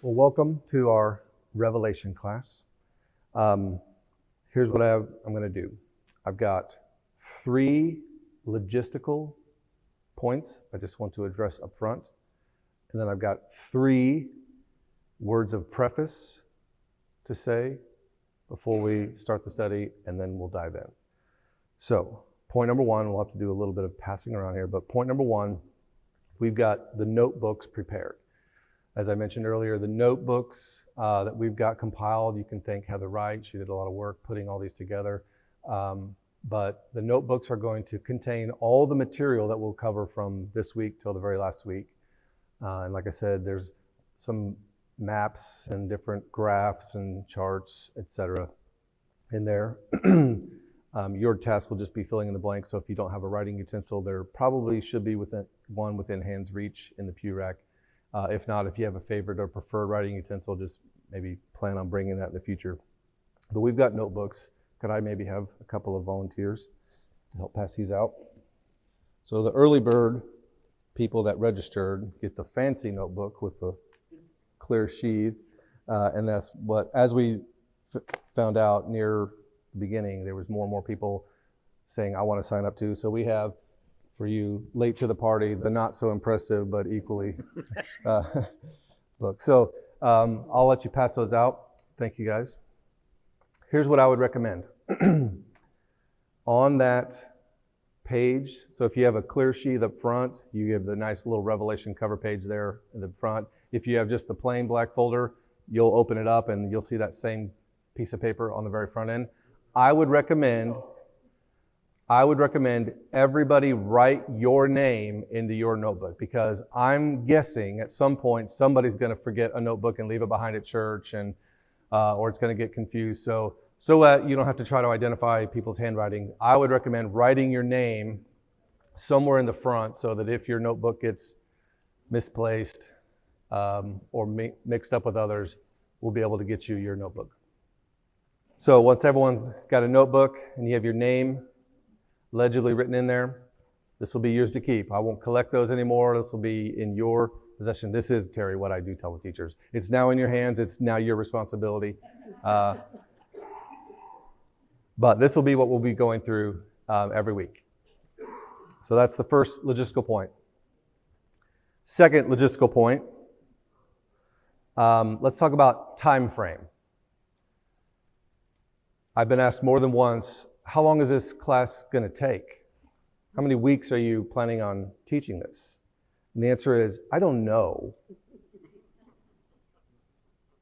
Well, welcome to our Revelation class. Here's what I'm going to do. I've got 3 logistical points I just want to address up front. And then I've got 3 words of preface to say before we start the study, and then we'll dive in. So, point number 1, we'll have to do a little bit of passing around here, but point number 1, we've got the notebooks prepared. As I mentioned earlier, the notebooks that we've got compiled, you can thank Heather Wright. She did a lot of work putting all these together. But the notebooks are going to contain all the material that we'll cover from this week till the very last week. And like I said, there's some maps and different graphs and charts, etc. in there. Your task will just be filling in the blanks. So if you don't have a writing utensil, there probably should be one within hand's reach in the pew rack. If not, if you have a favorite or preferred writing utensil, just maybe plan on bringing that in the future. But we've got notebooks. Could I maybe have a couple of volunteers to help pass these out? So the early bird people that registered get the fancy notebook with the clear sheath. And that's what, as we found out near the beginning, there was more and more people saying, I want to sign up too. So we have, for you, late to the party, the not so impressive but equally book. So I'll let you pass those out. Thank you guys. Here's what I would recommend. On that page, so if you have a clear sheet up front, you have the nice little Revelation cover page there in the front. If you have just the plain black folder, you'll open it up and you'll see that same piece of paper on the very front end. I would recommend everybody write your name into your notebook, because I'm guessing at some point somebody's going to forget a notebook and leave it behind at church, and or it's going to get confused. So you don't have to try to identify people's handwriting. I would recommend writing your name somewhere in the front so that if your notebook gets misplaced or mixed up with others, we'll be able to get you your notebook. So once everyone's got a notebook and you have your name legibly written in there, this will be yours to keep. I won't collect those anymore. This will be in your possession. This is, Terry, what I do tell the teachers. It's now in your hands. It's now your responsibility. But this will be what we'll be going through every week. So that's the first logistical point. Second logistical point, let's talk about time frame. I've been asked more than once, how long is this class going to take? How many weeks are you planning on teaching this? And the answer is, I don't know.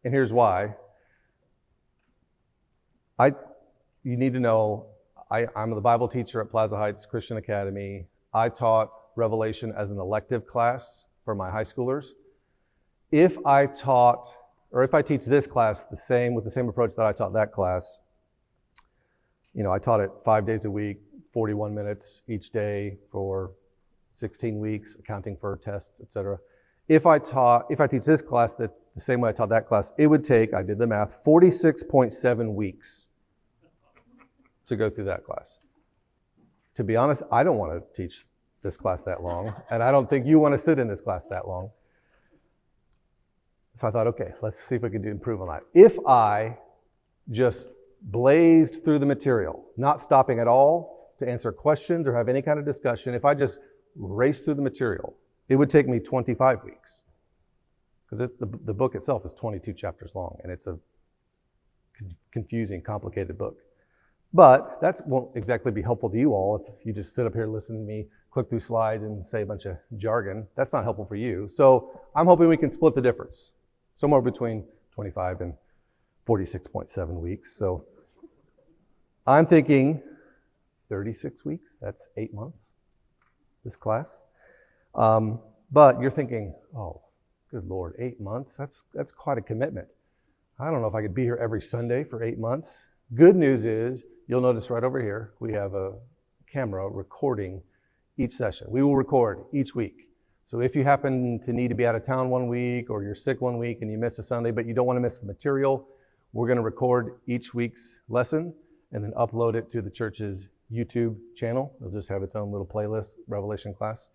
And here's why. You need to know, I'm the Bible teacher at Plaza Heights Christian Academy. I taught Revelation as an elective class for my high schoolers. If I teach this class with the same approach that I taught that class, I taught it 5 days a week, 41 minutes each day for 16 weeks, accounting for tests, etc. If I teach this class the same way I taught that class, it would take, I did the math, 46.7 weeks to go through that class. To be honest, I don't want to teach this class that long, and I don't think you want to sit in this class that long. So I thought, okay, let's see if we can improve on that. If I just blazed through the material, not stopping at all to answer questions or have any kind of discussion, if I just raced through the material, it would take me 25 weeks. Because it's the book itself is 22 chapters long, and it's a confusing, complicated book. But that won't exactly be helpful to you all if you just sit up here, listen to me, click through slides, and say a bunch of jargon. That's not helpful for you. So I'm hoping we can split the difference, somewhere between 25 and 46.7 weeks. So I'm thinking 36 weeks, that's 8 months, this class. But you're thinking, oh, good Lord, 8 months? That's quite a commitment. I don't know if I could be here every Sunday for 8 months. Good news is, you'll notice right over here, we have a camera recording each session. We will record each week. So if you happen to need to be out of town one week, or you're sick one week and you miss a Sunday, but you don't want to miss the material, we're going to record each week's lesson and then upload it to the church's YouTube channel. It'll just have its own little playlist, Revelation class.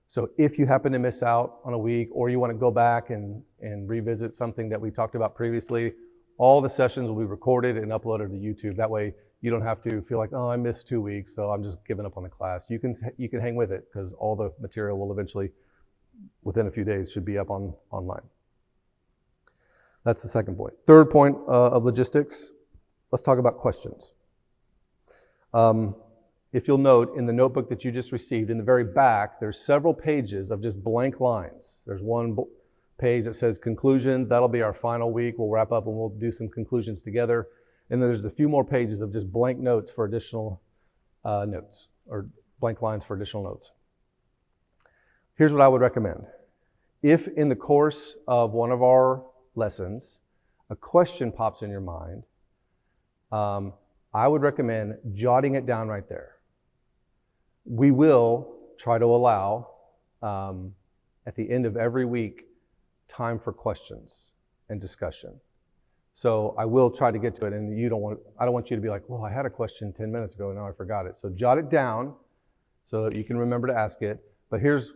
So if you happen to miss out on a week, or you want to go back and revisit something that we talked about previously, all the sessions will be recorded and uploaded to YouTube. That way you don't have to feel like, oh, I missed 2 weeks, so I'm just giving up on the class. You can hang with it, because all the material will eventually, within a few days, should be up online. That's the second point. Third point of logistics, let's talk about questions. If you'll note, in the notebook that you just received, in the very back, there's several pages of just blank lines. There's one page that says conclusions. That'll be our final week. We'll wrap up and we'll do some conclusions together. And then there's a few more pages of just blank notes for additional notes, or blank lines for additional notes. Here's what I would recommend. If in the course of one of our lessons, a question pops in your mind, I would recommend jotting it down right there. We will try to allow, at the end of every week, time for questions and discussion. So I will try to get to it, and I don't want you to be like, well, I had a question 10 minutes ago and now I forgot it. So jot it down so that you can remember to ask it. But here's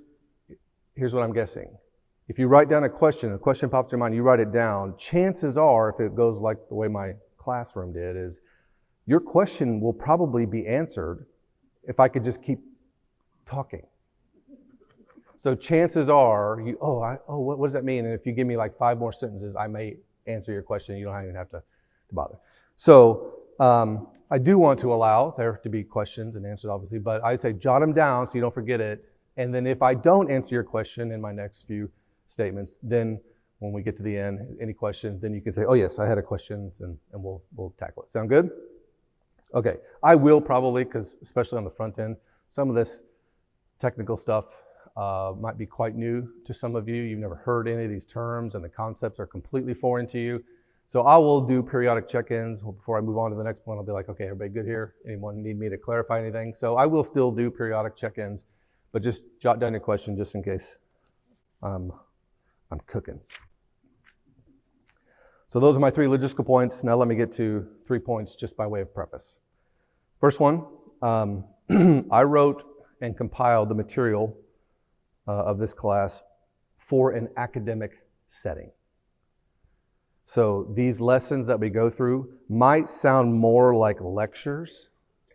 what I'm guessing. If you write down a question pops in your mind, you write it down, chances are, if it goes like the way my classroom did, is your question will probably be answered if I could just keep talking. So chances are, what does that mean? And if you give me like 5 more sentences, I may answer your question. You don't even have to bother. So I do want to allow there to be questions and answers, obviously, but I say jot them down so you don't forget it. And then if I don't answer your question in my next few statements, then when we get to the end, any questions, then you can say, oh yes, I had a question, and we'll tackle it. Sound good? Okay, I will probably, because especially on the front end, some of this technical stuff might be quite new to some of you. You've never heard any of these terms, and the concepts are completely foreign to you. So I will do periodic check-ins. Before I move on to the next one, I'll be like, okay, everybody good here? Anyone need me to clarify anything? So I will still do periodic check-ins, but just jot down your question just in case I'm cooking. So those are my 3 logistical points. Now let me get to 3 points just by way of preface. First one, I wrote and compiled the material of this class for an academic setting. So these lessons that we go through might sound more like lectures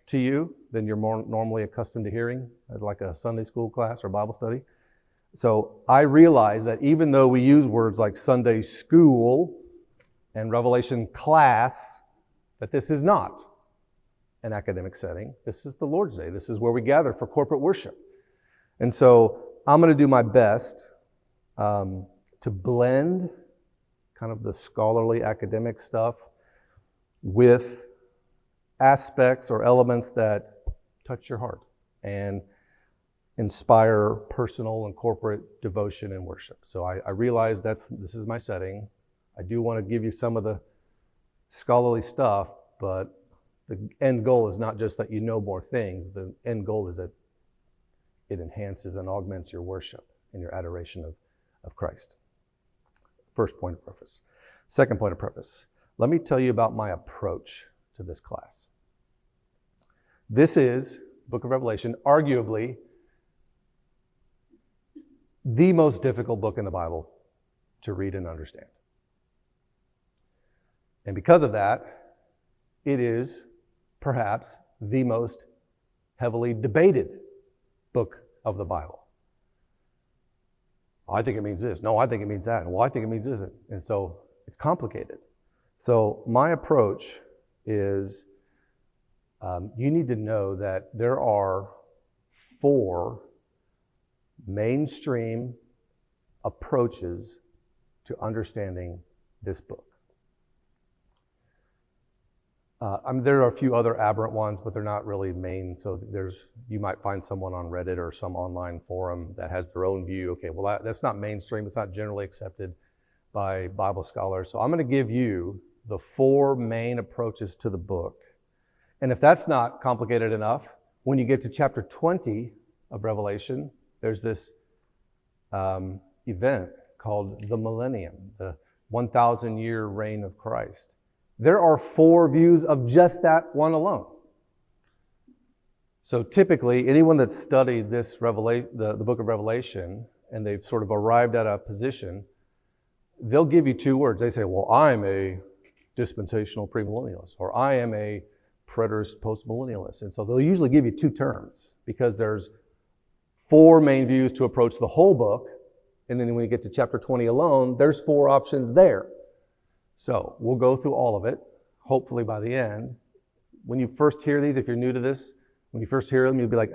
to you than you're more normally accustomed to hearing, like a Sunday school class or Bible study. So I realize that even though we use words like Sunday school and Revelation class, that this is not an academic setting. This is the Lord's Day. This is where we gather for corporate worship. And so I'm going to do my best to blend kind of the scholarly academic stuff with aspects or elements that touch your heart and inspire personal and corporate devotion and worship. So I realize this is my setting. I do want to give you some of the scholarly stuff, but the end goal is not just that you know more things. The end goal is that it enhances and augments your worship and your adoration of Christ. First point of preface. Second point of preface. Let me tell you about my approach to this class. This is, Book of Revelation, arguably the most difficult book in the Bible to read and understand. And because of that, it is perhaps the most heavily debated book of the Bible. I think it means this. No, I think it means that. Well, I think it means this. And so it's complicated. So my approach is you need to know that there are 4 mainstream approaches to understanding this book. There are a few other aberrant ones, but they're not really main. So you might find someone on Reddit or some online forum that has their own view. Okay, well, that's not mainstream. It's not generally accepted by Bible scholars. So I'm going to give you the 4 main approaches to the book. And if that's not complicated enough, when you get to chapter 20 of Revelation, there's this event called the millennium, the 1,000-year reign of Christ. There are 4 views of just that one alone. So typically, anyone that's studied this the book of Revelation, and they've sort of arrived at a position, they'll give you two words. They say, well, I'm a dispensational premillennialist, or I am a preterist postmillennialist. And so they'll usually give you two terms, because there's four main views to approach the whole book. And then when you get to chapter 20 alone, there's four options there. So we'll go through all of it, hopefully by the end. When you first hear these, if you're new to this, when you first hear them, you'll be like,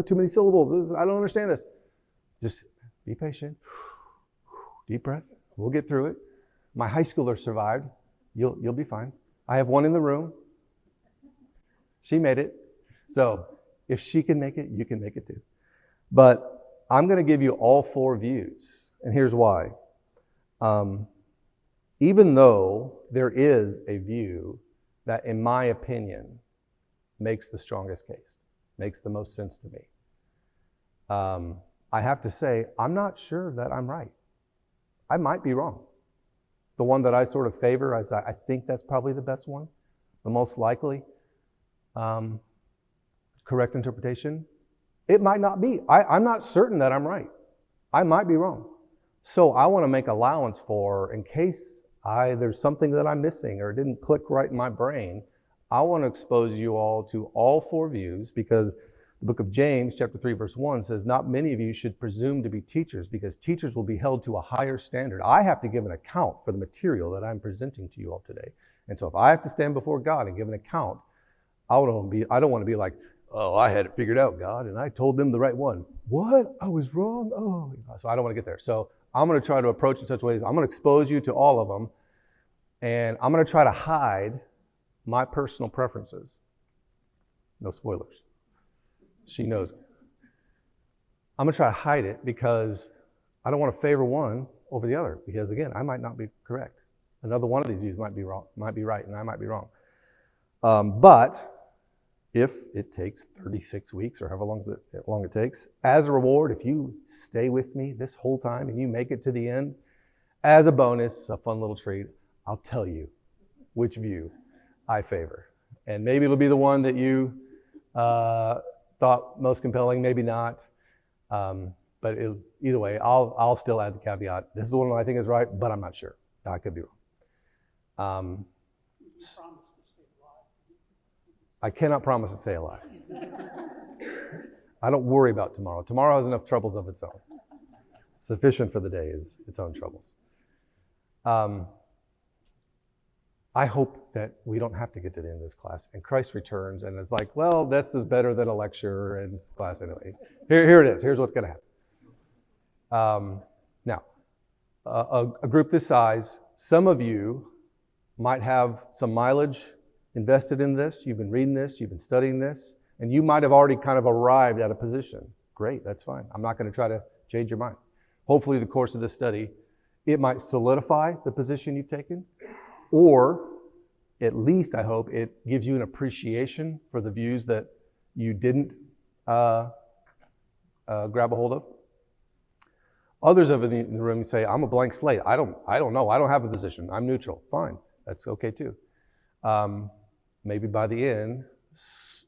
too many syllables. I don't understand this. Just be patient. Deep breath. We'll get through it. My high schooler survived. You'll be fine. I have one in the room. She made it. So if she can make it, you can make it too. But I'm going to give you all four views. And here's why. Even though there is a view that, in my opinion, makes the strongest case, makes the most sense to me, I have to say, I'm not sure that I'm right. I might be wrong. The one that I sort of favor, I think that's probably the best one, the most likely correct interpretation. It might not be. I'm not certain that I'm right. I might be wrong. So I want to make allowance for, in case there's something that I'm missing or it didn't click right in my brain, I want to expose you all to all four views, because the book of James, chapter 3, verse 1 says, not many of you should presume to be teachers, because teachers will be held to a higher standard. I have to give an account for the material that I'm presenting to you all today. And so if I have to stand before God and give an account, I don't want to be like, oh, I had it figured out, God, and I told them the right one. What? I was wrong? Oh, so I don't want to get there. So I'm going to try to approach in such ways. I'm going to expose you to all of them, and I'm going to try to hide my personal preferences. No spoilers. She knows it. I'm going to try to hide it because I don't want to favor one over the other, because again, I might not be correct. Another one of these views might be wrong, might be right, and I might be wrong. But if it takes 36 weeks or however long it takes, as a reward, if you stay with me this whole time and you make it to the end, as a bonus, a fun little treat, I'll tell you which view I favor. And maybe it'll be the one that you thought most compelling, maybe not. But either way, I'll still add the caveat. This is the one I think is right, but I'm not sure. I could be wrong. I cannot promise to stay alive. I don't worry about tomorrow. Tomorrow has enough troubles of its own. Sufficient for the day is its own troubles. I hope that we don't have to get to the end of this class and Christ returns and it's like, well, this is better than a lecture and class anyway. Here it is. Here's what's going to happen. Now, a group this size, some of you might have some mileage invested in this. You've been reading this, you've been studying this, and you might have already kind of arrived at a position. Great, that's fine. I'm not going to try to change your mind. Hopefully, the course of this study, it might solidify the position you've taken, or at least, I hope, it gives you an appreciation for the views that you didn't grab a hold of. Others of you in the room say, I'm a blank slate. I don't know. I don't have a position. I'm neutral. Fine. That's okay too. Maybe by the end,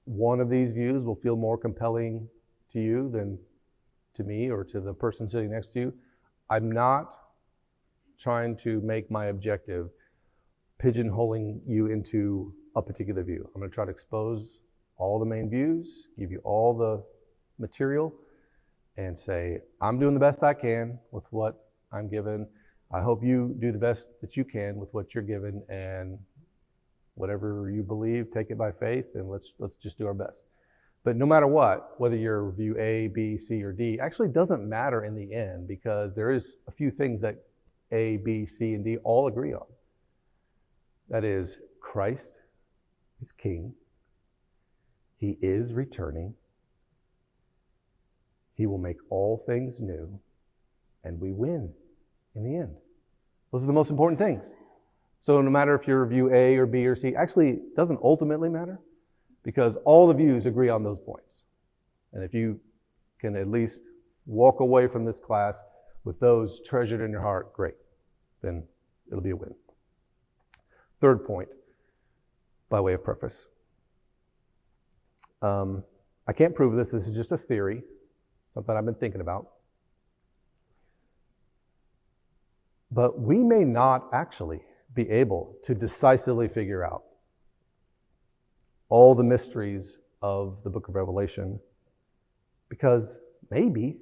one of these views will feel more compelling to you than to me or to the person sitting next to you. I'm not trying to make my objective pigeonholing you into a particular view. I'm going to try to expose all the main views, give you all the material, and say, I'm doing the best I can with what I'm given. I hope you do the best that you can with what you're given, and whatever you believe, take it by faith, and let's just do our best. But no matter what, whether you're view A, B, C, or D, actually doesn't matter in the end, because there is a few things that A, B, C, and D all agree on. That is, Christ is King. He is returning. He will make all things new, and we win in the end. Those are the most important things. So no matter if you're view A or B or C, actually it doesn't ultimately matter, because all the views agree on those points. And if you can at least walk away from this class with those treasured in your heart, great. Then it'll be a win. Third point, by way of preface. I can't prove this. This is just a theory, something I've been thinking about. But we may not actually be able to decisively figure out all the mysteries of the book of Revelation, because maybe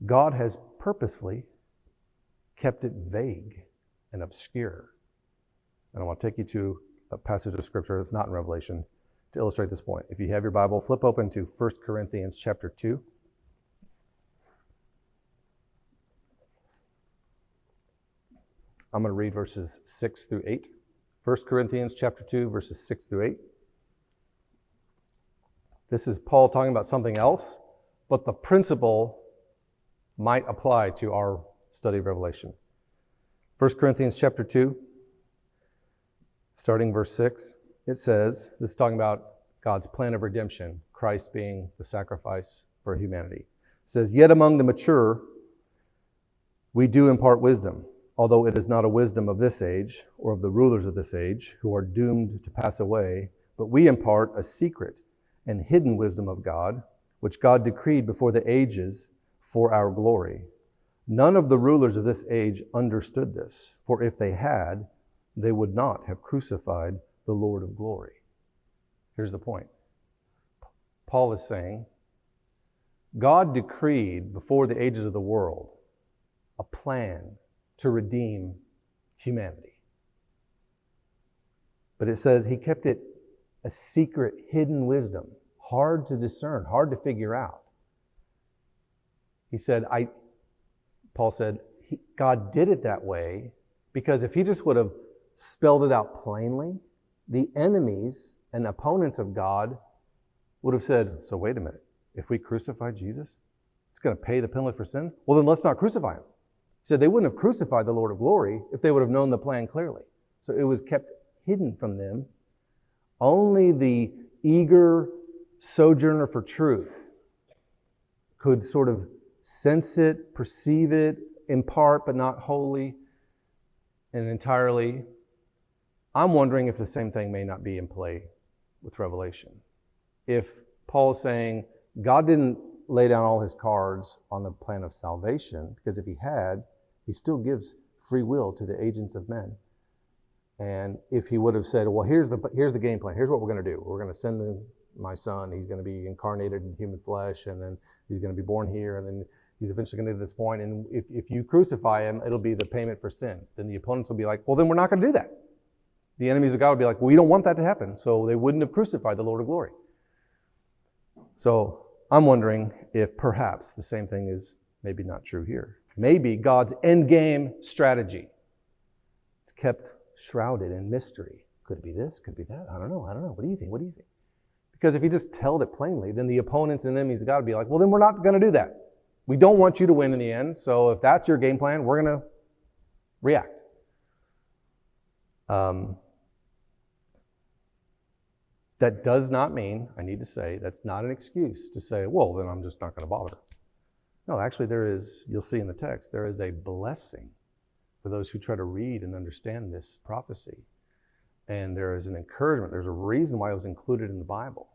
God has purposefully kept it vague and obscure. And I want to take you to a passage of scripture that's not in Revelation to illustrate this point. If you have your Bible, flip open to 1 Corinthians chapter 2. I'm going to read verses 6 through 8. 1 Corinthians chapter 2, verses 6 through 8. This is Paul talking about something else, but the principle might apply to our study of Revelation. 1 Corinthians chapter 2, starting verse 6, it says, this is talking about God's plan of redemption, Christ being the sacrifice for humanity. It says, "Yet among the mature we do impart wisdom, although it is not a wisdom of this age or of the rulers of this age who are doomed to pass away, but we impart a secret and hidden wisdom of God, which God decreed before the ages for our glory. None of the rulers of this age understood this, for if they had, they would not have crucified the Lord of glory." Here's the point. Paul is saying, God decreed before the ages of the world a plan to redeem humanity. But it says he kept it a secret, hidden wisdom, hard to discern, hard to figure out. He said, Paul said, God did it that way because if he just would have spelled it out plainly, the enemies and opponents of God would have said, so wait a minute, if we crucify Jesus, it's going to pay the penalty for sin? Well, then let's not crucify him. He said they wouldn't have crucified the Lord of glory if they would have known the plan clearly. So it was kept hidden from them. Only the eager sojourner for truth could sort of sense it, perceive it, in part, but not wholly and entirely. I'm wondering if the same thing may not be in play with Revelation. If Paul is saying God didn't lay down all his cards on the plan of salvation, because if he had, he still gives free will to the agents of men. And if he would have said, well, here's the game plan. Here's what we're going to do. We're going to send my son. He's going to be incarnated in human flesh, and then he's going to be born here, and then he's eventually going to get to this point. And if you crucify him, it'll be the payment for sin. Then the opponents will be like, well, then we're not going to do that. The enemies of God would be like, well, we don't want that to happen. So they wouldn't have crucified the Lord of glory. So I'm wondering if perhaps the same thing is maybe not true here. Maybe God's end game strategy, it's kept shrouded in mystery. Could it be this? Could it be that? I don't know. What do you think? Because if he just told it plainly, then the opponents and enemies of God would be like, well, then we're not going to do that. We don't want you to win in the end. So if that's your game plan, we're going to react. That does not mean, I need to say, that's not an excuse to say, well, then I'm just not going to bother. No, actually there is, you'll see in the text, there is a blessing for those who try to read and understand this prophecy. And there is an encouragement. There's a reason why it was included in the Bible,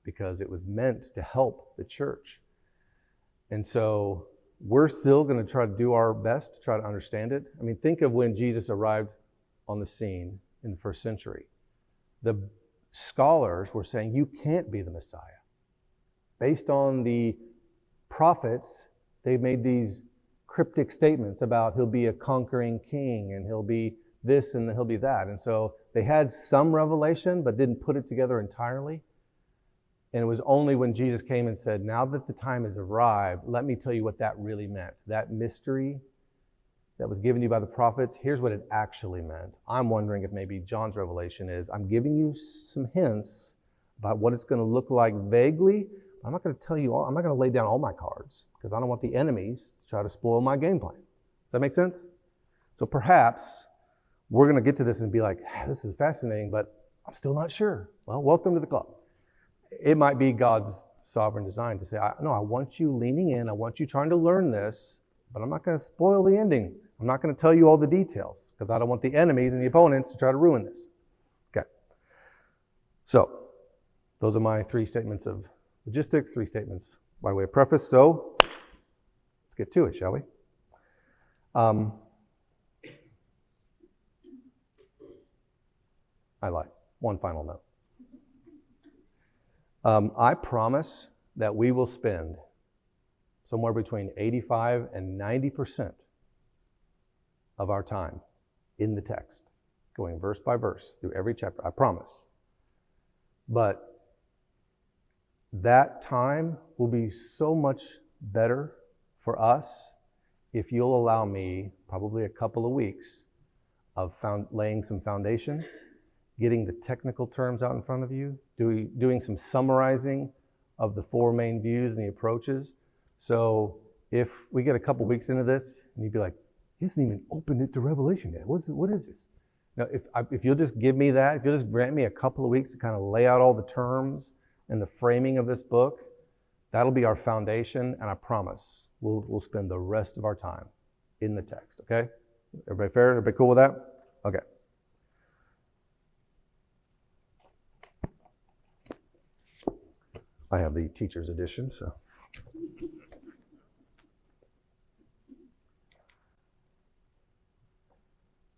because it was meant to help the church. And so we're still going to try to do our best to try to understand it. I mean, think of when Jesus arrived on the scene in the first century. The scholars were saying, you can't be the Messiah. Based on the prophets, they made these cryptic statements about he'll be a conquering king and he'll be this and he'll be that. And so they had some revelation, but didn't put it together entirely. And it was only when Jesus came and said, now that the time has arrived, let me tell you what that really meant. That mystery that was given to you by the prophets, here's what it actually meant. I'm wondering if maybe John's revelation is, I'm giving you some hints about what it's going to look like vaguely. I'm not going to tell you all, I'm not going to lay down all my cards because I don't want the enemies to try to spoil my game plan. Does that make sense? So perhaps we're going to get to this and be like, this is fascinating, but I'm still not sure. Well, welcome to the club. It might be God's sovereign design to say, no, I want you leaning in. I want you trying to learn this, but I'm not going to spoil the ending. I'm not going to tell you all the details because I don't want the enemies and the opponents to try to ruin this. Okay. So Those are my 3 statements of logistics, 3 statements by way of preface. So let's get to it, shall we? I lied. One final note. I promise that we will spend somewhere between 85 and 90% of our time in the text, going verse by verse through every chapter. I promise. But that time will be so much better for us if you'll allow me probably a couple of weeks of laying some foundation, getting the technical terms out in front of you, doing some summarizing of the 4 main views and the approaches. So if we get a couple weeks into this and you'd be like, he hasn't even opened it to Revelation yet. What is this? Now, if you'll just give me that, if you'll just grant me a couple of weeks to kind of lay out all the terms and the framing of this book, that'll be our foundation, and I promise we'll spend the rest of our time in the text, okay? Everybody fair? Everybody cool with that? Okay. I have the teacher's edition, so.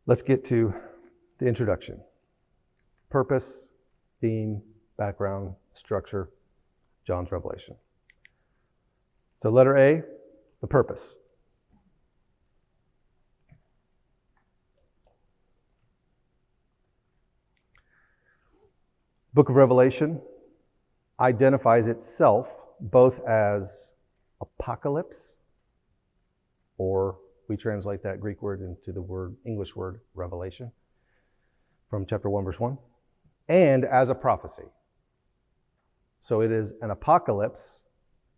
Let's get to the introduction. Purpose, theme, background, structure, John's revelation. So letter A, the purpose. Book of Revelation identifies itself both as apocalypse, or we translate that Greek word into the English word revelation from chapter 1, verse 1, and as a prophecy. So it is an apocalypse,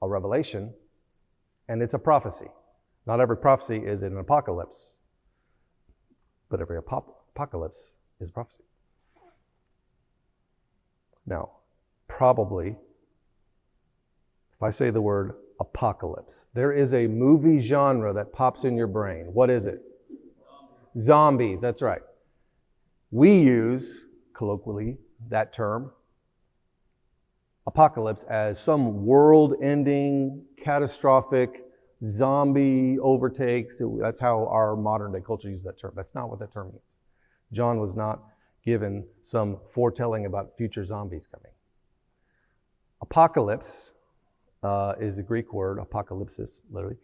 a revelation, and it's a prophecy. Not every prophecy is an apocalypse, but every apocalypse is prophecy. Now, probably, if I say the word apocalypse, there is a movie genre that pops in your brain. What is it? Zombies, that's right. We use, colloquially, that term, apocalypse, as some world-ending, catastrophic, zombie overtakes. That's how our modern-day culture uses that term. That's not what that term means. John was not given some foretelling about future zombies coming. Apocalypse is a Greek word, apocalypsis, literally,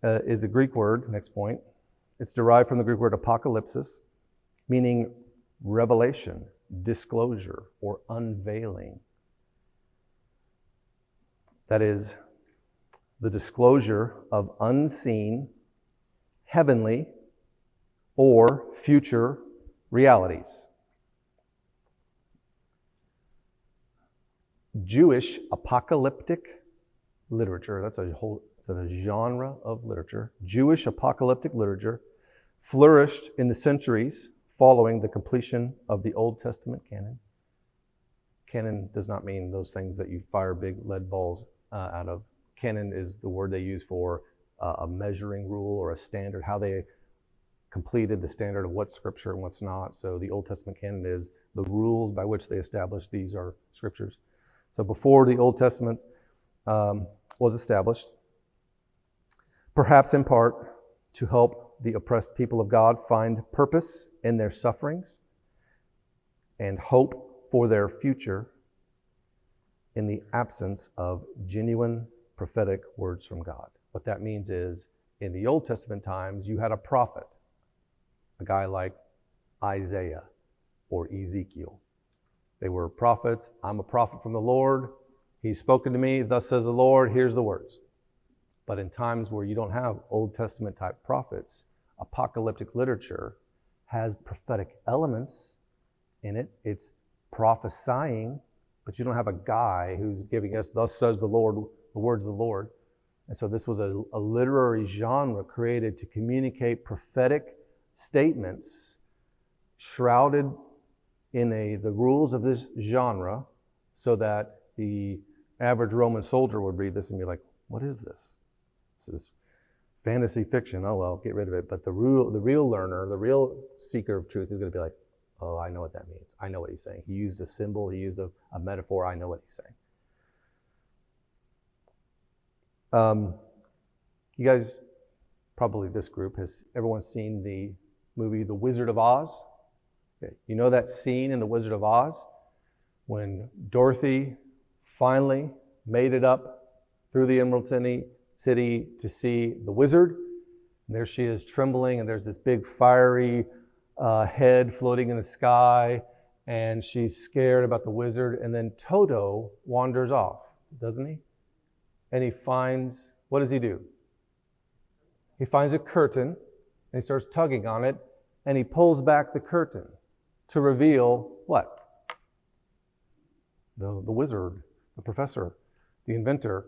is a Greek word, next point. It's derived from the Greek word apocalypsis, meaning revelation, disclosure, or unveiling. That is, the disclosure of unseen, heavenly, or future realities. Jewish apocalyptic literature, that's a genre of literature. Jewish apocalyptic literature flourished in the centuries following the completion of the Old Testament canon. Canon does not mean those things that you fire big lead balls out of. Canon is the word they use for a measuring rule or a standard, how they completed the standard of what's scripture and what's not. So the Old Testament canon is the rules by which they established these are scriptures. So before the Old Testament was established, perhaps in part to help the oppressed people of God find purpose in their sufferings and hope for their future in the absence of genuine prophetic words from God. What that means is, in the Old Testament times, you had a prophet, a guy like Isaiah or Ezekiel. They were prophets. I'm a prophet from the Lord. He's spoken to me. Thus says the Lord. Here's the words. But in times where you don't have Old Testament type prophets, apocalyptic literature has prophetic elements in it. It's prophesying, but you don't have a guy who's giving us, thus says the Lord, the words of the Lord. And so this was a literary genre created to communicate prophetic statements shrouded in the rules of this genre, so that the average Roman soldier would read this and be like, what is this? This is fantasy fiction. Oh, well, get rid of it. But the real learner, the real seeker of truth is going to be like, Oh, I know what that means. I know what he's saying. He used a symbol. He used a metaphor. I know what he's saying. You guys, probably this group, has everyone seen the movie The Wizard of Oz? Okay. You know that scene in The Wizard of Oz when Dorothy finally made it up through the Emerald City to see the wizard? And there she is trembling, and there's this big fiery head floating in the sky, and she's scared about the wizard. And then Toto wanders off, doesn't he? And he finds, what does he do? He finds a curtain, and he starts tugging on it, and he pulls back the curtain to reveal what? The wizard, the professor, the inventor,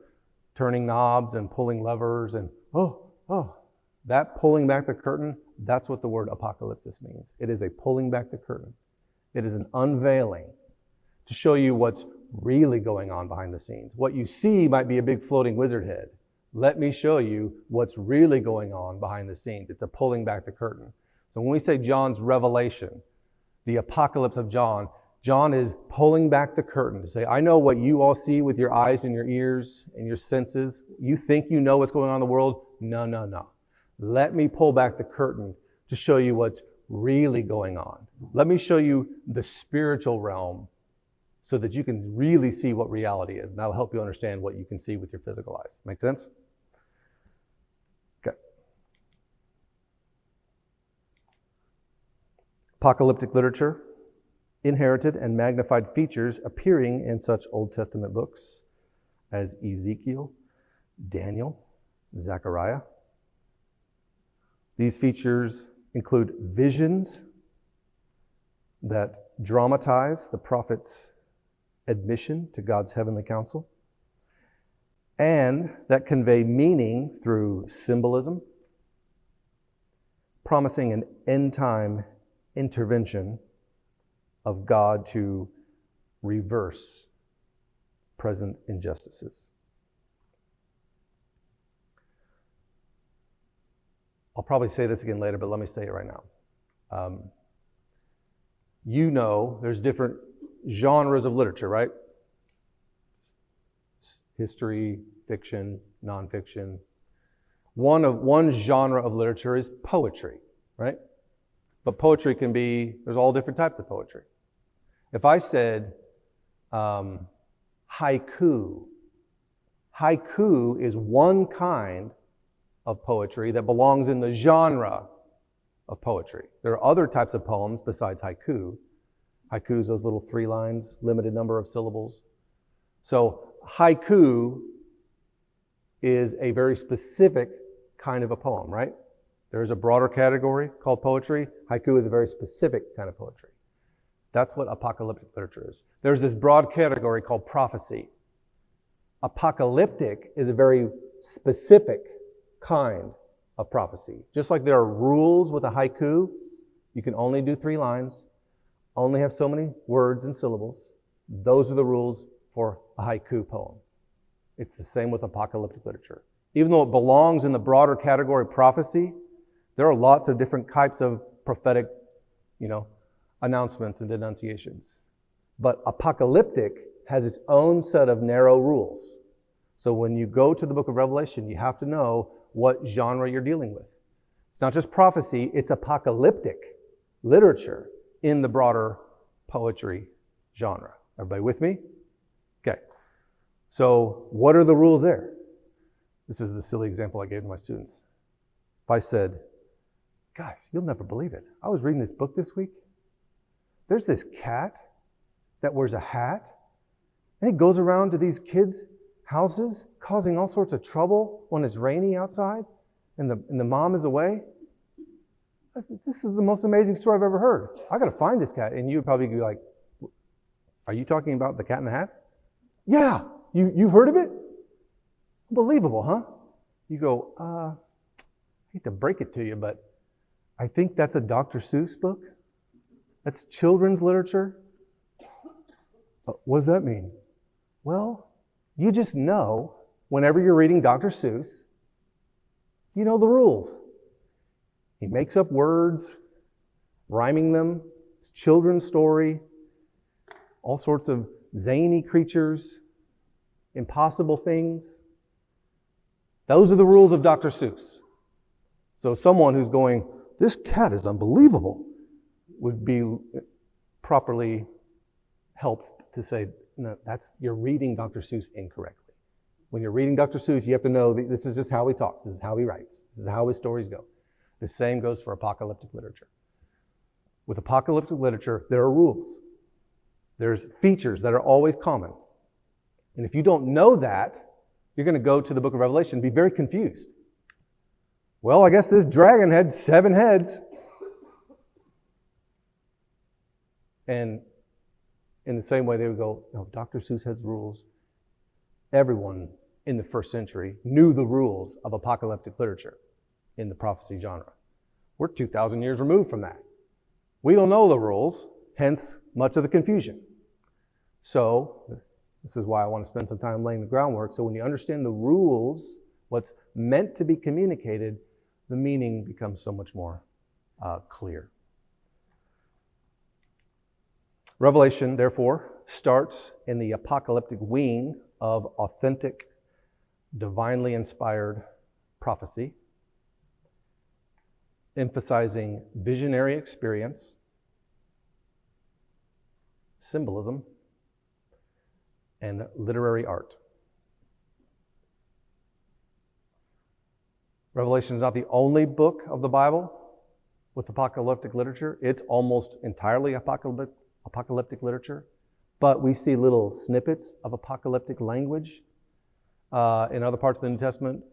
turning knobs and pulling levers, and that pulling back the curtain, that's what the word apocalypsis means. It is a pulling back the curtain. It is an unveiling to show you what's really going on behind the scenes. What you see might be a big floating wizard head. Let me show you what's really going on behind the scenes. It's a pulling back the curtain. So when we say John's revelation, the apocalypse of John, John is pulling back the curtain to say, I know what you all see with your eyes and your ears and your senses. You think you know what's going on in the world? No. Let me pull back the curtain to show you what's really going on. Let me show you the spiritual realm so that you can really see what reality is. And that'll help you understand what you can see with your physical eyes. Make sense? Okay. Apocalyptic literature, inherited and magnified features appearing in such Old Testament books as Ezekiel, Daniel, Zechariah. These features include visions that dramatize the prophet's admission to God's heavenly counsel, and that convey meaning through symbolism, promising an end-time intervention of God to reverse present injustices. I'll probably say this again later, but let me say it right now. You know there's different genres of literature, right? History, fiction, nonfiction. One genre of literature is poetry, right? But poetry can be, there's all different types of poetry. If I said haiku is one kind of poetry that belongs in the genre of poetry. There are other types of poems besides haiku. Haiku is those little 3 lines, limited number of syllables. So haiku is a very specific kind of a poem, right? There is a broader category called poetry. Haiku is a very specific kind of poetry. That's what apocalyptic literature is. There's this broad category called prophecy. Apocalyptic is a very specific kind of prophecy. Just like there are rules with a haiku, you can only do 3 lines, only have so many words and syllables. Those are the rules for a haiku poem. It's the same with apocalyptic literature. Even though it belongs in the broader category of prophecy, there are lots of different types of prophetic, announcements and denunciations. But apocalyptic has its own set of narrow rules. So when you go to the book of Revelation, you have to know what genre you're dealing with. It's not just prophecy, it's apocalyptic literature in the broader poetry genre. Everybody with me? Okay. So what are the rules there? This is the silly example I gave to my students. If I said, guys, you'll never believe it. I was reading this book this week. There's this cat that wears a hat, and it goes around to these kids' houses causing all sorts of trouble when it's rainy outside and the mom is away. This is the most amazing story I've ever heard. I got to find this cat. And you'd probably be like, are you talking about the Cat in the Hat? Yeah, you've heard of it? Unbelievable, huh? You go, I hate to break it to you, but I think that's a Dr. Seuss book. That's children's literature. What does that mean? Well, you just know whenever you're reading Dr. Seuss, you know the rules. He makes up words, rhyming them, It's a children's story. All sorts of zany creatures, impossible things. Those are the rules of Dr. Seuss. So someone who's going, this cat is unbelievable, would be properly helped to say, no, you're reading Dr. Seuss incorrectly. When you're reading Dr. Seuss, you have to know that this is just how he talks. This is how he writes. This is how his stories go. The same goes for apocalyptic literature. With apocalyptic literature, there are rules. There's features that are always common. And if you don't know that, you're going to go to the book of Revelation and be very confused. Well, I guess this dragon had 7 heads. And in the same way, they would go, no, Dr. Seuss has rules. Everyone in the first century knew the rules of apocalyptic literature in the prophecy genre. We're 2,000 years removed from that. We don't know the rules, hence much of the confusion. So, this is why I want to spend some time laying the groundwork. So when you understand the rules, what's meant to be communicated, the meaning becomes so much more clear. Revelation, therefore, starts in the apocalyptic wing of authentic, divinely inspired prophecy, emphasizing visionary experience, symbolism, and literary art. Revelation is not the only book of the Bible with apocalyptic literature. It's almost entirely apocalyptic literature, but we see little snippets of apocalyptic language in other parts of the New Testament.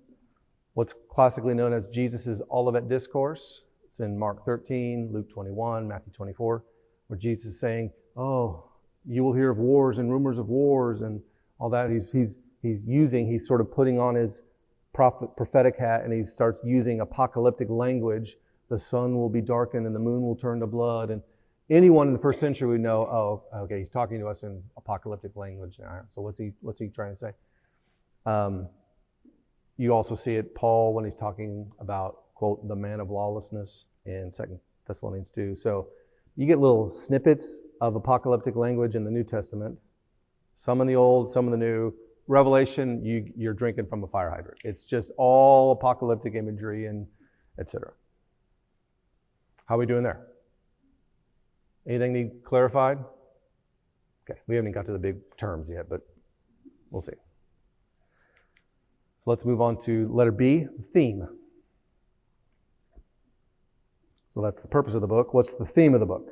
What's classically known as Jesus' Olivet Discourse. It's in Mark 13, Luke 21, Matthew 24, where Jesus is saying, oh, you will hear of wars and rumors of wars and all that. He's sort of putting on his prophetic hat, and he starts using apocalyptic language. The sun will be darkened and the moon will turn to blood. And anyone in the first century would know, oh, okay, he's talking to us in apocalyptic language. So what's he trying to say? You also see it, Paul, when he's talking about, quote, the man of lawlessness in 2 Thessalonians 2. So you get little snippets of apocalyptic language in the New Testament. Some in the Old, some in the New. Revelation, you're drinking from a fire hydrant. It's just all apocalyptic imagery and etc. How are we doing there? Anything need clarified? Okay, we haven't even got to the big terms yet, but we'll see. So let's move on to letter B, theme. So that's the purpose of the book. What's the theme of the book?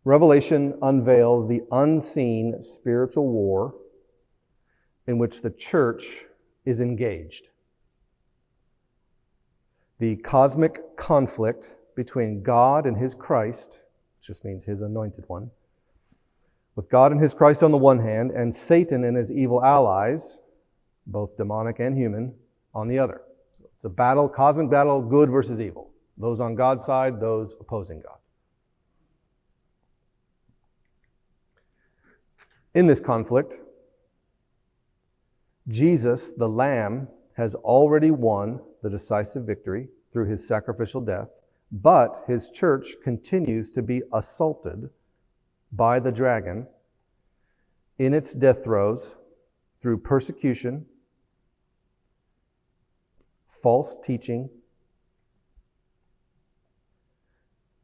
Revelation unveils the unseen spiritual war in which the church is engaged. The cosmic conflict between God and his Christ, which just means his anointed one, with God and his Christ on the one hand, and Satan and his evil allies, both demonic and human, on the other. So it's a battle, cosmic battle, good versus evil. Those on God's side, those opposing God. In this conflict, Jesus, the Lamb, has already won the decisive victory through his sacrificial death, but his church continues to be assaulted by the dragon in its death throes through persecution, false teaching,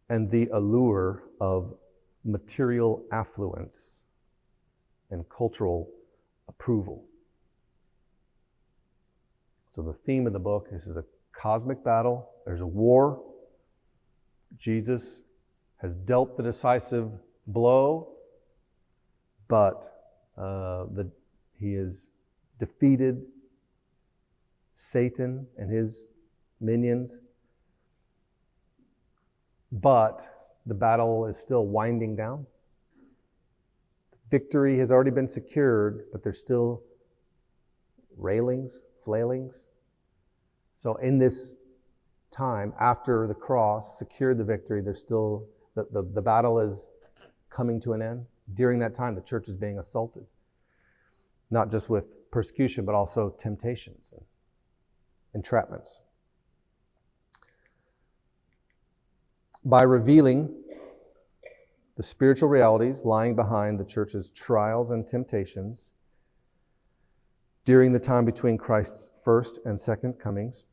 and the allure of material affluence and cultural approval. So the theme of the book, this is a cosmic battle. There's a war. Jesus has dealt the decisive blow, but he has defeated Satan and his minions. But the battle is still winding down. Victory has already been secured, but there's still railings, flailings. So in this time, after the cross secured the victory, there's still, the battle is coming to an end. During that time, the church is being assaulted. Not just with persecution, but also temptations and entrapments. by revealing the spiritual realities lying behind the church's trials and temptations during the time between Christ's first and second comings,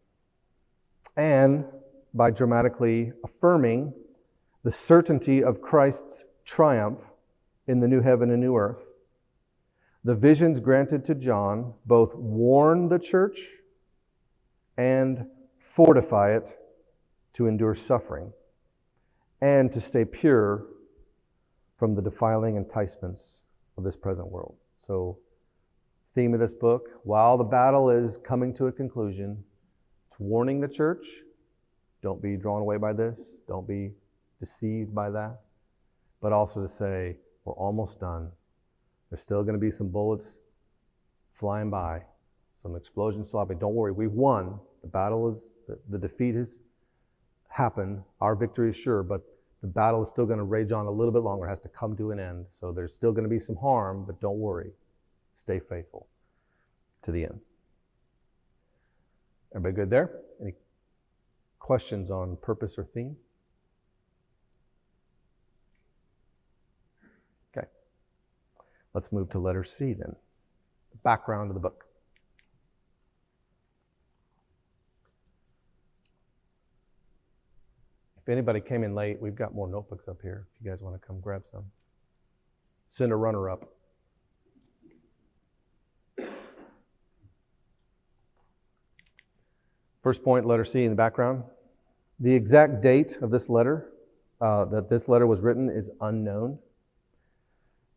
and by dramatically affirming the certainty of Christ's triumph in the new heaven and new earth. The visions granted to John both warn the church and fortify it to endure suffering and to stay pure from the defiling enticements of this present world. So, theme of this book, while the battle is coming to a conclusion, it's warning the church, don't be drawn away by this, don't be deceived by that, but also to say, we're almost done. There's still going to be some bullets flying by, some explosions still happening. Don't worry, we've won. The battle is, the defeat has happened. Our victory is sure, but the battle is still going to rage on a little bit longer. It has to come to an end. So there's still going to be some harm, but don't worry. Stay faithful to the end. Everybody good there? Any questions on purpose or theme? Okay. Let's move to letter C then. Background of the book. If anybody came in late, we've got more notebooks up here if you guys want to come grab some. Send a runner up. First point, letter C in the background. The exact date of this letter, that this letter was written, is unknown.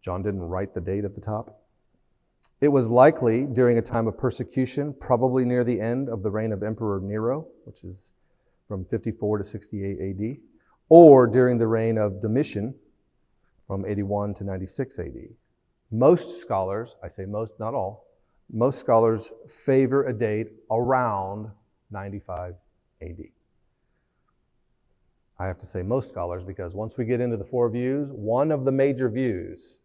John didn't write the date at the top. It was likely during a time of persecution, probably near the end of the reign of Emperor Nero, which is from 54 to 68 AD, or during the reign of Domitian from 81 to 96 AD. Most scholars, I say most, not all, most scholars favor a date around 95 AD. I have to say most scholars because once we get into the four views, one of the major views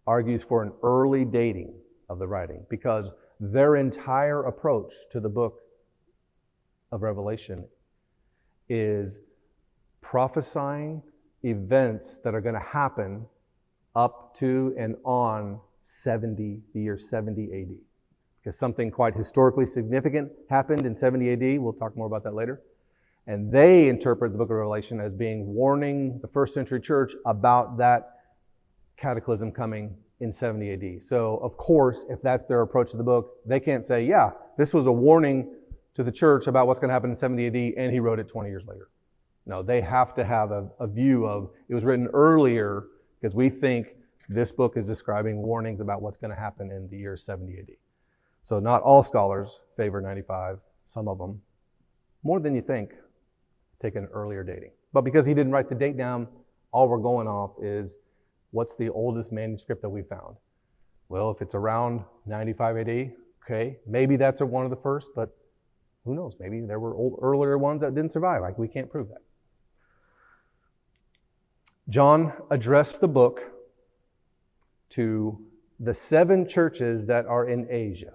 argues for an early dating of the writing because their entire approach to the book of Revelation is prophesying events that are going to happen up to and on the year 70 AD. Because something quite historically significant happened in 70 AD. We'll talk more about that later. And they interpret the book of Revelation as being warning the first century church about that cataclysm coming in 70 AD. So, of course, if that's their approach to the book, they can't say, yeah, this was a warning to the church about what's going to happen in 70 AD, and he wrote it 20 years later. No, they have to have a view of, it was written earlier because we think this book is describing warnings about what's going to happen in the year 70 AD. So not all scholars favor 95, some of them, more than you think, take an earlier dating. But because he didn't write the date down, all we're going off is what's the oldest manuscript that we found? Well, if it's around 95 AD, okay, maybe that's one of the first, but who knows? Maybe there were earlier ones that didn't survive. Like, we can't prove that. John addressed the book to the 7 churches that are in Asia.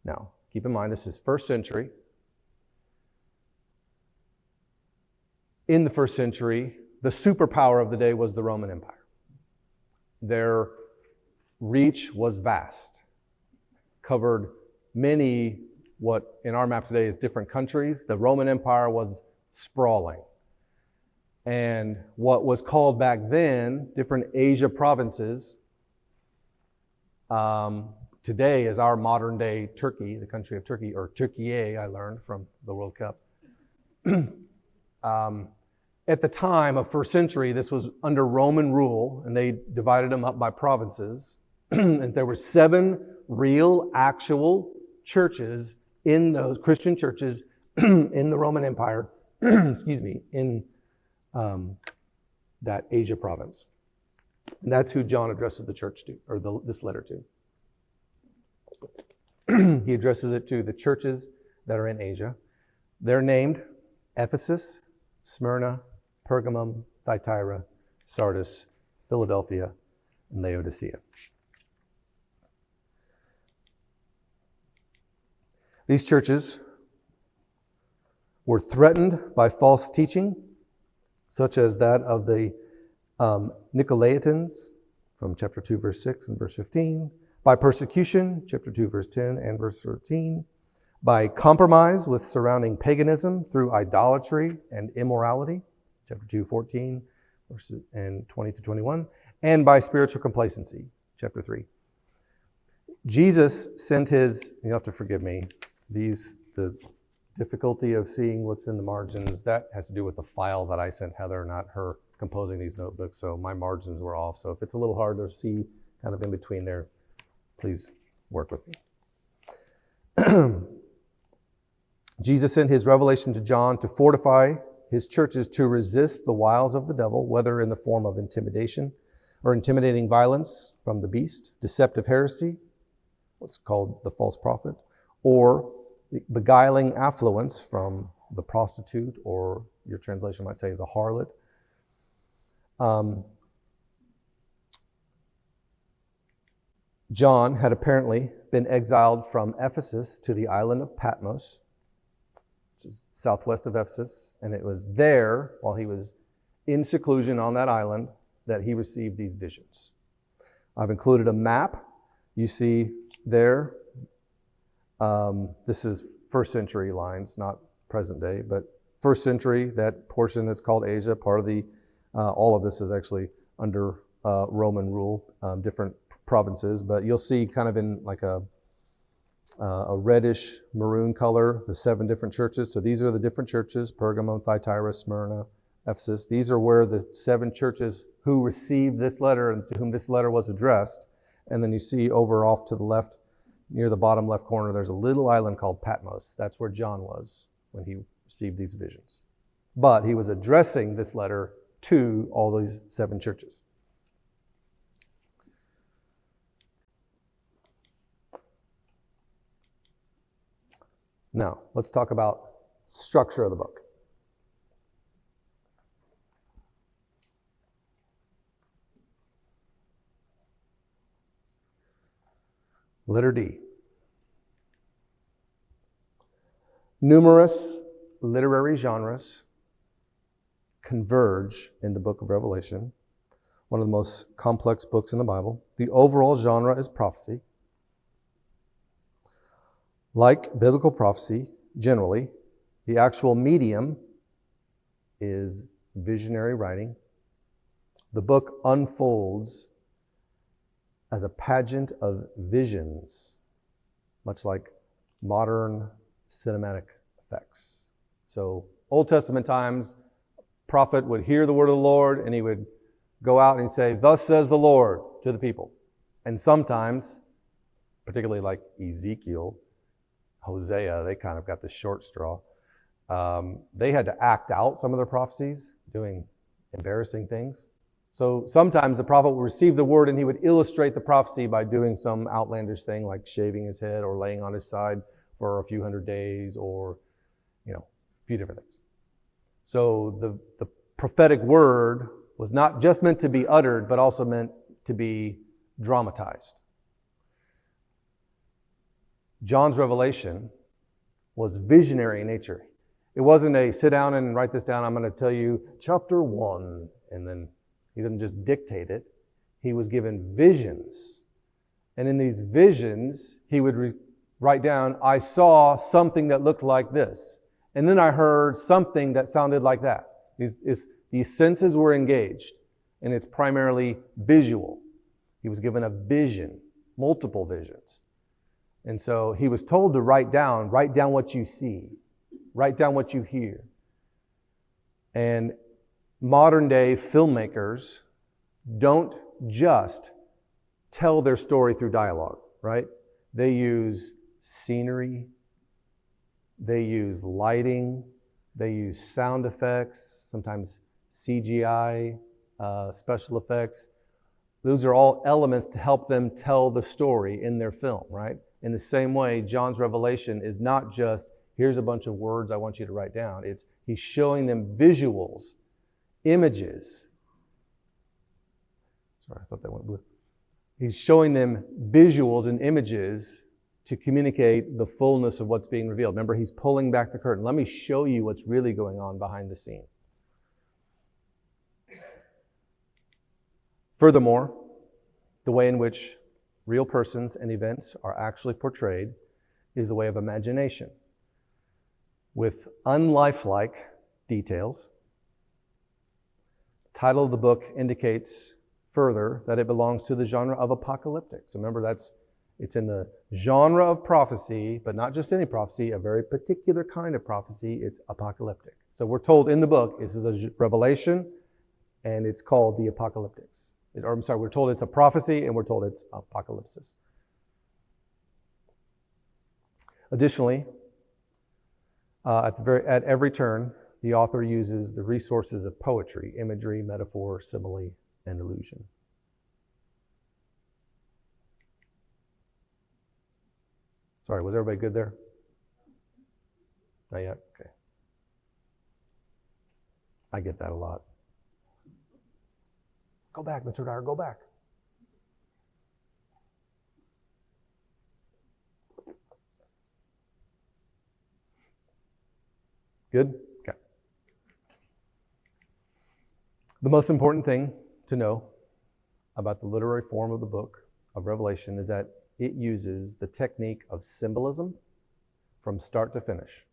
Now, keep in mind, this is first century. In the first century, the superpower of the day was the Roman Empire. Their reach was vast, covered many, what in our map today is different countries. The Roman Empire was sprawling. And what was called back then, different Asia provinces, today is our modern day Turkey, the country of Turkey, or Türkiye, I learned from the World Cup. At the time of first century, this was under Roman rule, and they divided them up by provinces. And there were 7 real, actual churches in those Christian churches in the Roman Empire, in that Asia province. And that's who John addresses the church to, or this letter to. He addresses it to the churches that are in Asia. They're named Ephesus, Smyrna, Pergamum, Thyatira, Sardis, Philadelphia, and Laodicea. These churches were threatened by false teaching, such as that of the Nicolaitans, from chapter 2, verse 6 and verse 15, by persecution, chapter 2, verse 10 and verse 13, by compromise with surrounding paganism through idolatry and immorality, chapter 2, 14, verses and 20 to 21, and by spiritual complacency, chapter 3. Jesus sent his, you have to forgive me, the difficulty of seeing what's in the margins, that has to do with the file that I sent Heather, not her composing these notebooks, so my margins were off. So if it's a little hard to see kind of in between there, please work with me. Jesus sent his revelation to John to fortify his churches to resist the wiles of the devil, whether in the form of intimidation or intimidating violence from the beast, deceptive heresy, what's called the false prophet, or the beguiling affluence from the prostitute, or your translation might say the harlot. John had apparently been exiled from Ephesus to the island of Patmos, which is southwest of Ephesus, and it was there, while he was in seclusion on that island, that he received these visions. I've included a map. You see there, this is first century lines, not present day, but first century, that portion that's called Asia, part of the, all of this is actually under Roman rule, different provinces, but you'll see kind of in like a reddish maroon color, the 7 different churches. So these are the different churches: Pergamum, Thyatira, Smyrna, Ephesus. These are where the 7 churches who received this letter and to whom this letter was addressed. And then you see over off to the left, near the bottom left corner, there's a little island called Patmos. That's where John was when he received these visions. But he was addressing this letter to all these 7 churches. Now, let's talk about structure of the book. Letter D. Numerous literary genres converge in the book of Revelation, one of the most complex books in the Bible. The overall genre is prophecy. Like biblical prophecy, generally, the actual medium is visionary writing. The book unfolds as a pageant of visions, much like modern cinematic effects. So, Old Testament times, prophet would hear the word of the Lord and he would go out and say, "Thus says the Lord," to the people. And sometimes, particularly like Ezekiel, Hosea, they kind of got the short straw. They had to act out some of their prophecies, doing embarrassing things. So sometimes the prophet would receive the word and he would illustrate the prophecy by doing some outlandish thing like shaving his head or laying on his side for a few hundred days, or, a few different things. So the prophetic word was not just meant to be uttered, but also meant to be dramatized. John's revelation was visionary in nature. It wasn't a sit down and write this down, I'm going to tell you chapter 1, and then he didn't just dictate it. He was given visions. And in these visions, he would write down, "I saw something that looked like this. And then I heard something that sounded like that." These senses were engaged, and it's primarily visual. He was given a vision, multiple visions. And so he was told to write down what you see, write down what you hear. And modern day filmmakers don't just tell their story through dialogue, right? They use scenery, they use lighting, they use sound effects, sometimes CGI, special effects. Those are all elements to help them tell the story in their film, right? In the same way, John's revelation is not just, here's a bunch of words I want you to write down. He's showing them visuals, images. Sorry, I thought that went blue. He's showing them visuals and images to communicate the fullness of what's being revealed. Remember, he's pulling back the curtain. Let me show you what's really going on behind the scene. Furthermore, the way in which real persons and events are actually portrayed is the way of imagination, with unlifelike details. The title of the book indicates further that it belongs to the genre of apocalyptic. So remember, it's in the genre of prophecy, but not just any prophecy, a very particular kind of prophecy. It's apocalyptic. So we're told in the book, this is a revelation, and it's called the apocalyptics. We're told it's a prophecy, and we're told it's apocalypsis. Additionally, at every turn, the author uses the resources of poetry, imagery, metaphor, simile, and illusion. Sorry, was everybody good there? Not yet? Okay. I get that a lot. Go back, Mr. Dyer, go back. Good? Okay. The most important thing to know about the literary form of the book of Revelation is that it uses the technique of symbolism from start to finish.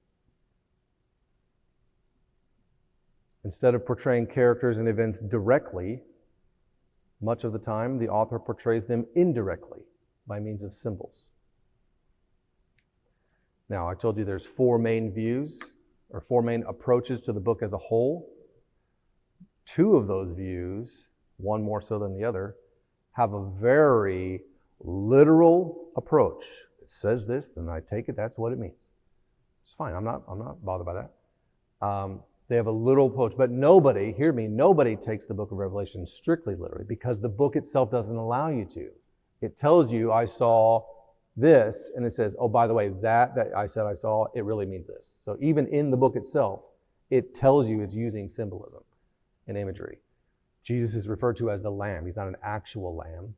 Instead of portraying characters and events directly, much of the time the author portrays them indirectly by means of symbols. Now, I told you there's four main views, or four main approaches to the book as a whole. Two of those views, one more so than the other, have a very literal approach. It says this, then I take it, that's what it means. It's fine, I'm not bothered by that. They have a literal approach, but nobody, hear me, nobody takes the book of Revelation strictly literally, because the book itself doesn't allow you to. It tells you, I saw this, and it says, oh, by the way, that I said I saw, it really means this. So even in the book itself, it tells you it's using symbolism and imagery. Jesus is referred to as the Lamb. He's not an actual lamb.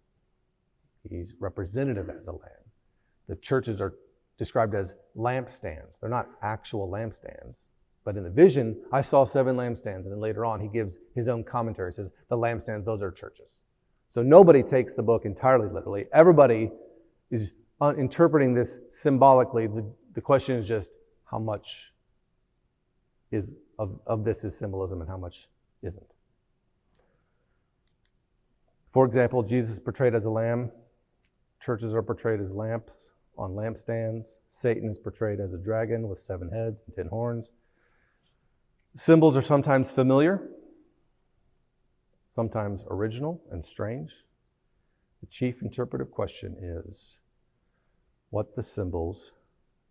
He's representative as a lamb. The churches are described as lampstands. They're not actual lampstands. But in the vision, I saw 7 lampstands. And then later on, he gives his own commentary. He says, the lampstands, those are churches. So nobody takes the book entirely literally. Everybody is interpreting this symbolically. The question is just how much is of this is symbolism and how much isn't. For example, Jesus is portrayed as a lamb. Churches are portrayed as lamps on lampstands. Satan is portrayed as a dragon with 7 heads and 10 horns. Symbols are sometimes familiar, sometimes original and strange. The chief interpretive question is what the symbols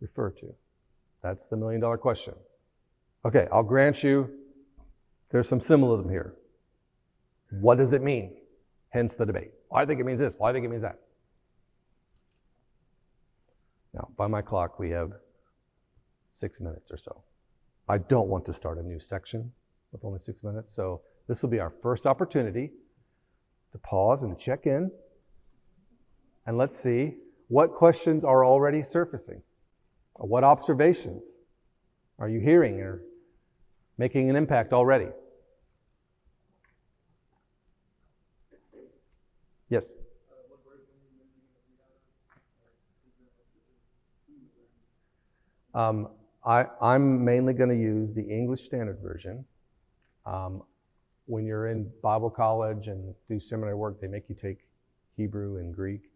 refer to. That's the million-dollar question. Okay, I'll grant you there's some symbolism here. What does it mean? Hence the debate. Well, I think it means this. Well, I think it means that. Now, by my clock, we have 6 minutes or so. I don't want to start a new section with only 6 minutes, so this will be our first opportunity to pause and check in, and let's see what questions are already surfacing. What observations are you hearing or making an impact already? Yes? I'm mainly going to use the English Standard Version. When you're in Bible college and do seminary work, they make you take Hebrew and Greek.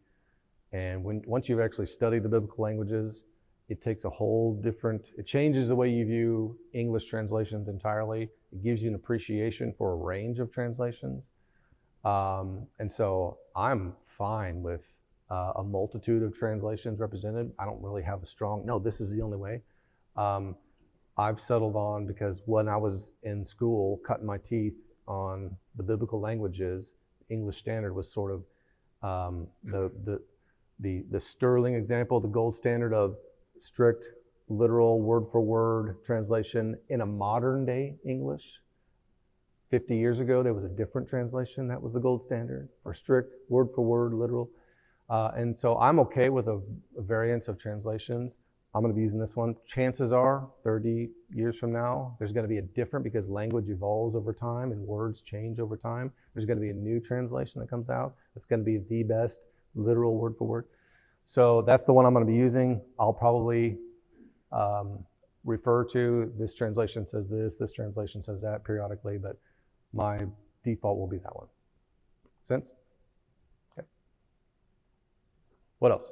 And once you've actually studied the biblical languages, it takes a whole different, it changes the way you view English translations entirely. It gives you an appreciation for a range of translations. And so I'm fine with a multitude of translations represented. I don't really have a strong, no, this is the only way. I've settled on, because when I was in school cutting my teeth on the biblical languages, English Standard was sort of the sterling example, the gold standard of strict, literal, word-for-word translation in a modern day English. 50 years ago, there was a different translation that was the gold standard for strict, word-for-word, literal. And so I'm okay with a variance of translations. I'm going to be using this one. Chances are 30 years from now, there's going to be a different, because language evolves over time and words change over time. There's going to be a new translation that comes out. It's going to be the best literal word for word. So that's the one I'm going to be using. I'll probably refer to this translation says this translation says that periodically, but my default will be that one. Sense? Okay. What else?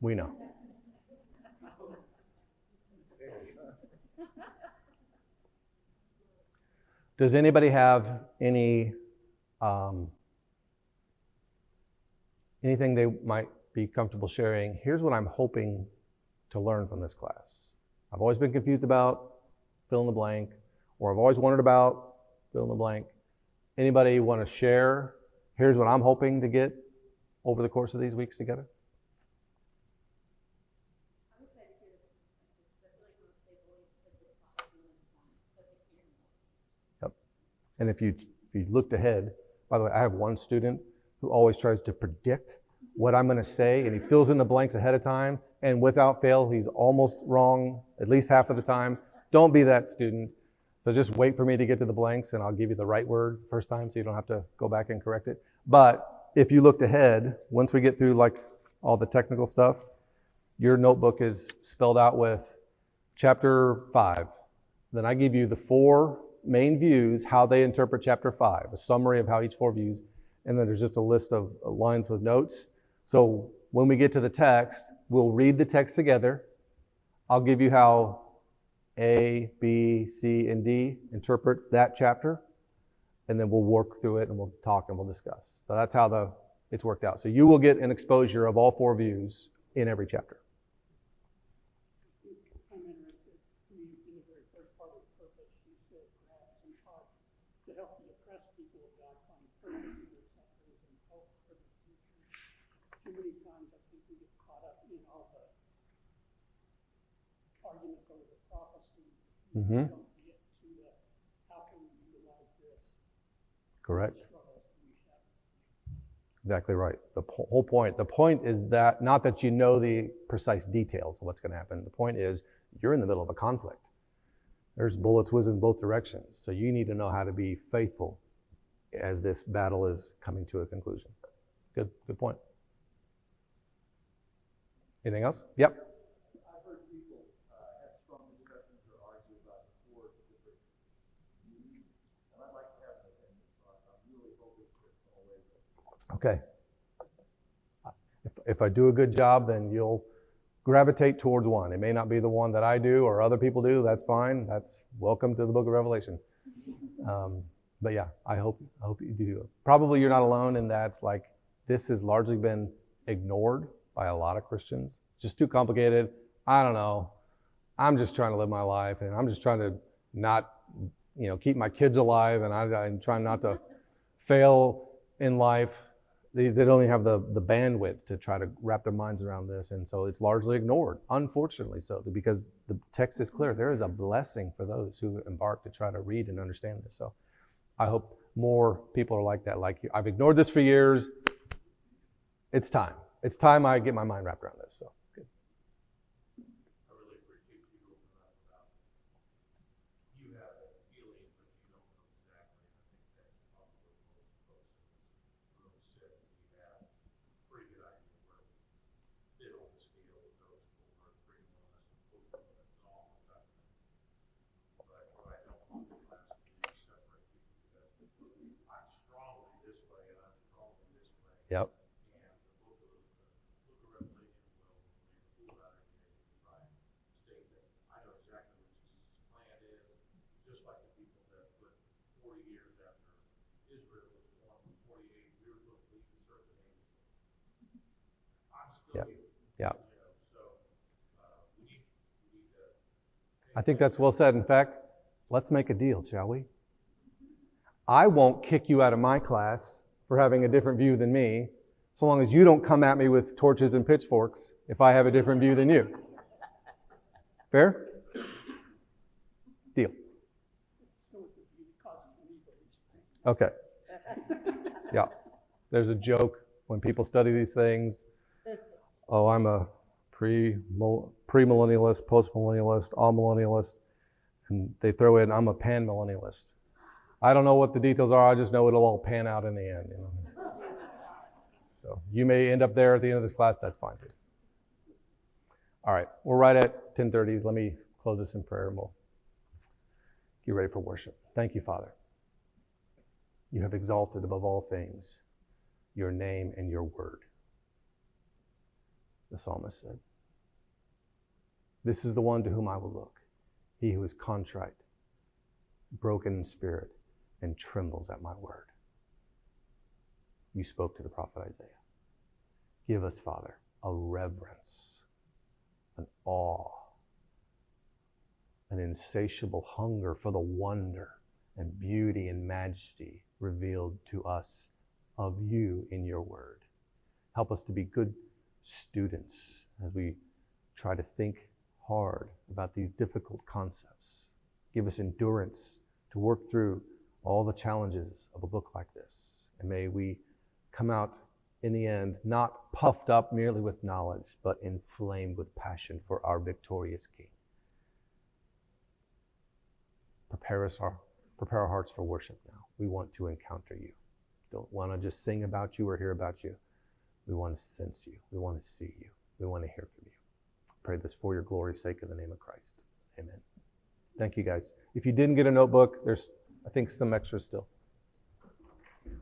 We know. Does anybody have anything they might be comfortable sharing? Here's what I'm hoping to learn from this class. I've always been confused about fill in the blank, or I've always wondered about fill in the blank. Anybody want to share? Here's what I'm hoping to get over the course of these weeks together. Yep. And if you looked ahead, by the way, I have one student who always tries to predict what I'm going to say, and he fills in the blanks ahead of time, and without fail, he's almost wrong at least half of the time. Don't be that student. So just wait for me to get to the blanks, and I'll give you the right word first time so you don't have to go back and correct it. But if you looked ahead, once we get through like all the technical stuff, your notebook is spelled out with chapter 5. Then I give you the 4 main views, how they interpret chapter 5, a summary of how each 4 views, and then there's just a list of lines with notes. So when we get to the text, we'll read the text together. I'll give you how A, B, C, and D interpret that chapter, and then we'll work through it and we'll talk and we'll discuss. So that's how it's worked out. So you will get an exposure of all 4 views in every chapter. I'm interested in the very first part of the purpose. You said perhaps in part to help the oppressed people of God find purpose in their sufferings and hope for the future. Too many times I think we get caught up in all the arguments over the prophecy. Mm-hmm. We don't get to the how can we utilize this. Correct. Exactly right. The whole point. The point is that not that you know the precise details of what's going to happen. The point is you're in the middle of a conflict. There's bullets whizzing both directions. So you need to know how to be faithful as this battle is coming to a conclusion. Good point. Anything else? Yep. I've heard people have strong discussions or argue about the 4 different views, and I'd like to have an opinion, so I'm really hoping for always. Okay. If I do a good job, then you'll gravitate towards one. It may not be the one that I do or other people do. That's fine. That's welcome to the book of Revelation. But yeah, I hope you do. Probably you're not alone in that. Like, this has largely been ignored by a lot of Christians. It's just too complicated. I don't know. I'm just trying to live my life, and I'm just trying to not, keep my kids alive, and I'm trying not to fail in life. They don't even have the bandwidth to try to wrap their minds around this, and so it's largely ignored, unfortunately so, because the text is clear. There is a blessing for those who embark to try to read and understand this. So I hope more people are like that. Like, I've ignored this for years. It's time. It's time I get my mind wrapped around this. So good. I really appreciate you opening up about you have a feeling, but you don't know exactly. I think that's probably most folks really said that you have a pretty good idea where it on the scale goes for freedom, honest, and all of that. But what I don't want to ask you is separate people, because I'm strongly this way and I'm strongly this way. Yep. Yeah. I think that's well said. In fact, let's make a deal, shall we? I won't kick you out of my class for having a different view than me, so long as you don't come at me with torches and pitchforks if I have a different view than you. Fair? Deal. Okay. Yeah. There's a joke when people study these things. Oh, I'm a premillennialist, postmillennialist, all-millennialist. And they throw in, I'm a pan-millennialist. I don't know what the details are. I just know it'll all pan out in the end. So you may end up there at the end of this class. That's fine too. All right. We're right at 10:30. Let me close this in prayer and we'll get ready for worship. Thank you, Father. You have exalted above all things your name and your word. The psalmist said, this is the one to whom I will look, he who is contrite, broken in spirit, and trembles at my word. You spoke to the prophet Isaiah. Give us, Father, a reverence, an awe, an insatiable hunger for the wonder and beauty and majesty revealed to us of you in your word. Help us to be good students as we try to think hard about these difficult concepts. Give us endurance to work through all the challenges of a book like this. And may we come out in the end not puffed up merely with knowledge, but inflamed with passion for our victorious King. Prepare our hearts for worship now. We want to encounter you. Don't want to just sing about you or hear about you. We want to sense you. We want to see you. We want to hear from you. Pray this for your glory's sake in the name of Christ. Amen. Thank you, guys. If you didn't get a notebook, there's, I think, some extras still.